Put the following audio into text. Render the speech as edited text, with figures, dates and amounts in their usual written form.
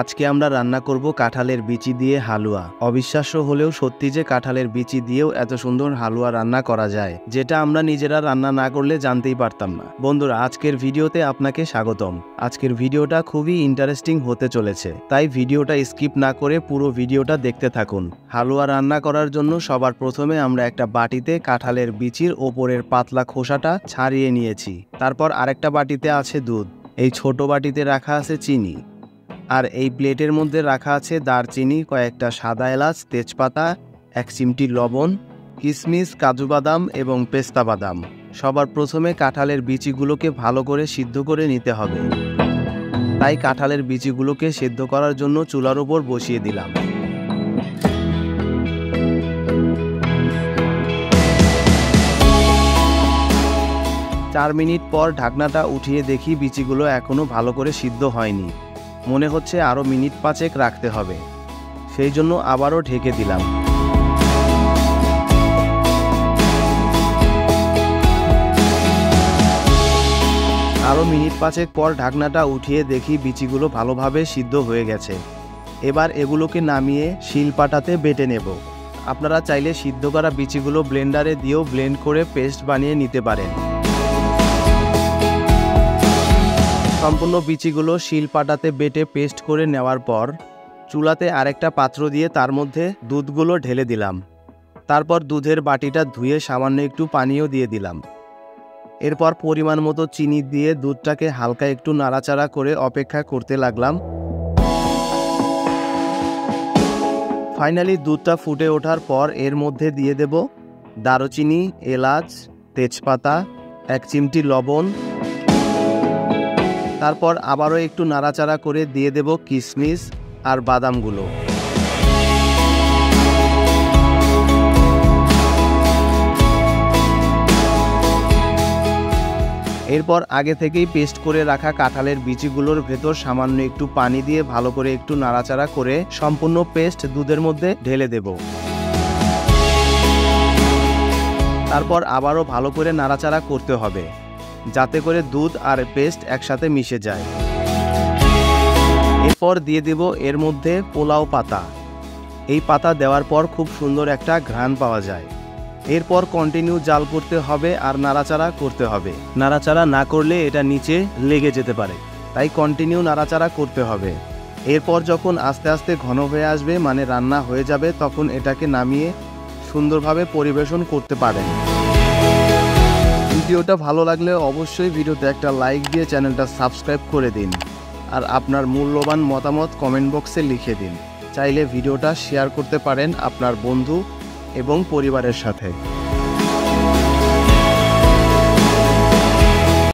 আজকে আমরা রান্না করব কাঁঠালের বিচি দিয়ে হালুয়া। অবিশ্বাস্য হলেও সত্যি যে কাঁঠালের বিচি দিয়েও এত সুন্দর হালুয়া রান্না করা যায়, যেটা আমরা নিজেরা রান্না না করলে জানতেই পারতাম না। বন্ধুরা, আজকের ভিডিওতে আপনাকে স্বাগতম। আজকের ভিডিওটা খুবই ইন্টারেস্টিং হতে চলেছে, তাই ভিডিওটা স্কিপ না করে পুরো ভিডিওটা দেখতে থাকুন। হালুয়া রান্না করার জন্য সবার প্রথমে আমরা একটা বাটিতে কাঁঠালের বিচির ওপরের পাতলা খোসাটা ছাড়িয়ে নিয়েছি। তারপর আরেকটা বাটিতে আছে দুধ, এই ছোট বাটিতে রাখা আছে চিনি, আর এই প্লেটের মধ্যে রাখা আছে দারচিনি, কয়েকটা সাদা এলাচ, তেজপাতা, 1 চিমটি লবণ, কিশমিশ, কাজু বাদাম এবং পেস্তা বাদাম। সবার প্রথমে কাঁঠালের বিচিগুলোকে ভালো করে সিদ্ধ করে নিতে হবে, তাই কাঁঠালের বিচিগুলোকে সিদ্ধ করার জন্য চুলার উপর বসিয়ে দিলাম। চার মিনিট পর ঢাকনাটা উঠিয়ে দেখি বিচিগুলো এখনো ভালো করে সিদ্ধ হয়নি। মনে হচ্ছে আরও মিনিট 5 রাখতে হবে, সেই জন্য আবারও ঢেকে দিলাম। আরও মিনিট 5 পর ঢাকনাটা উঠিয়ে দেখি বিচিগুলো ভালোভাবে সিদ্ধ হয়ে গেছে। এবার এগুলোকে নামিয়ে শিলপাটাতে বেটে নেব। আপনারা চাইলে সিদ্ধ করা বিচিগুলো ব্লেন্ডারে দিয়েও ব্লেন্ড করে পেস্ট বানিয়ে নিতে পারেন। সম্পূর্ণ বিচিগুলো শিলপাটাতে বেটে পেস্ট করে নেওয়ার পর চুলাতে আরেকটা পাত্র দিয়ে তার মধ্যে দুধগুলো ঢেলে দিলাম। তারপর দুধের বাটিটা ধুয়ে সামান্য একটু পানিও দিয়ে দিলাম। এরপর পরিমাণ মতো চিনি দিয়ে দুধটাকে হালকা একটু নাড়াচাড়া করে অপেক্ষা করতে লাগলাম। ফাইনালি দুধটা ফুটে ওঠার পর এর মধ্যে দিয়ে দেব দারুচিনি, এলাচ, তেজপাতা, 1 চিমটি লবণ। তারপর আবারও একটু নাড়াচাড়া করে দিয়ে দেব কিশমিশ আর বাদামগুলো। এরপর আগে থেকেই পেস্ট করে রাখা কাঁঠালের বিচিগুলোর ভেতর সামান্য একটু পানি দিয়ে ভালো করে একটু নাড়াচাড়া করে সম্পূর্ণ পেস্ট দুধের মধ্যে ঢেলে দেব। তারপর আবারও ভালো করে নাড়াচাড়া করতে হবে, যাতে করে দুধ আর পেস্ট একসাথে মিশে যায়। এরপর দিয়ে দেব এর মধ্যে পোলাও পাতা। এই পাতা দেওয়ার পর খুব সুন্দর একটা ঘ্রাণ পাওয়া যায়। এরপর কন্টিনিউ জাল করতে হবে আর নাড়াচাড়া করতে হবে। নাড়াচাড়া না করলে এটা নিচে লেগে যেতে পারে, তাই কন্টিনিউ নাড়াচাড়া করতে হবে। এরপর যখন আস্তে আস্তে ঘন হয়ে আসবে, মানে রান্না হয়ে যাবে, তখন এটাকে নামিয়ে সুন্দরভাবে পরিবেশন করতে পারেন। ভিডিওটা ভালো লাগলে অবশ্যই ভিডিওতে একটা লাইক দিয়ে চ্যানেলটা সাবস্ক্রাইব করে দিন, আর আপনার মূল্যবান মতামত কমেন্ট বক্সে লিখে দিন। চাইলে ভিডিওটা শেয়ার করতে পারেন আপনার বন্ধু এবং পরিবারের সাথে।